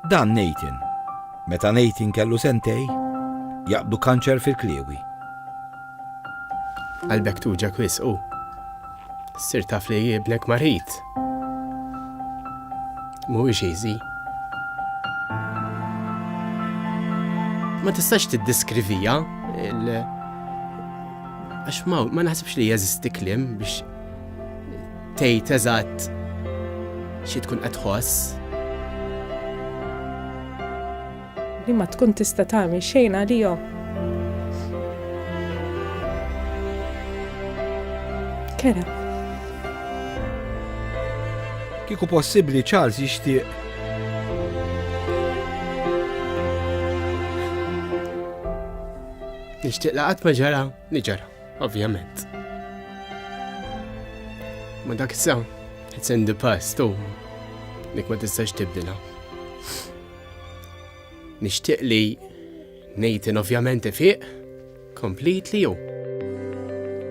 Dan Nathan. Meta Nathan kellu sentej, jaqdu kanċer fil-kliewi. Qalbek tuġa wisqu. Sir taf li jibnek marit. Mhuwiex easy. Ma tistax tiddiskrivija għax ma naħsibx li jeżisti kliem biex tgħid eżatt xi tkun qed tħoss. Li ma tkun tista' tagħmel xejn għalihom. Kera. Kieku possibbli Charles jixtieq Nixtieq laqat ma ġara li ġara, ovvjament. Ma dak issa, it's in the past, dik ma tistax tibdilha. Nixtieq li Nathan ovvjament ifiq completely u.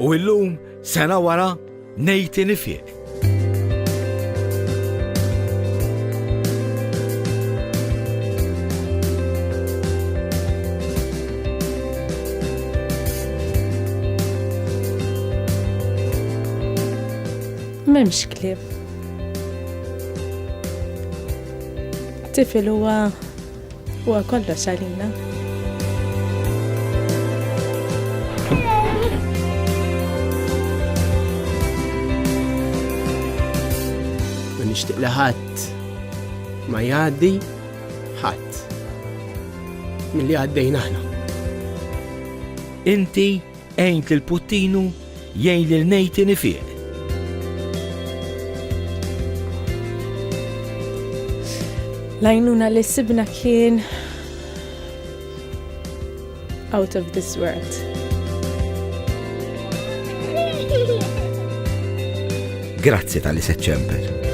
U illum sena wara Nathan ifiq. M'hemmx kliem. Tifel huwa kollox għalina. Ma nixtieq li ħadd ma jgħaddi ħadd milli għaddejna aħna. Inti għejnt lil Puttinu jgħin lil Nathan ifiq. L-għajnuna li sibna kien out of this world. Grazzi tal-li Ċempel.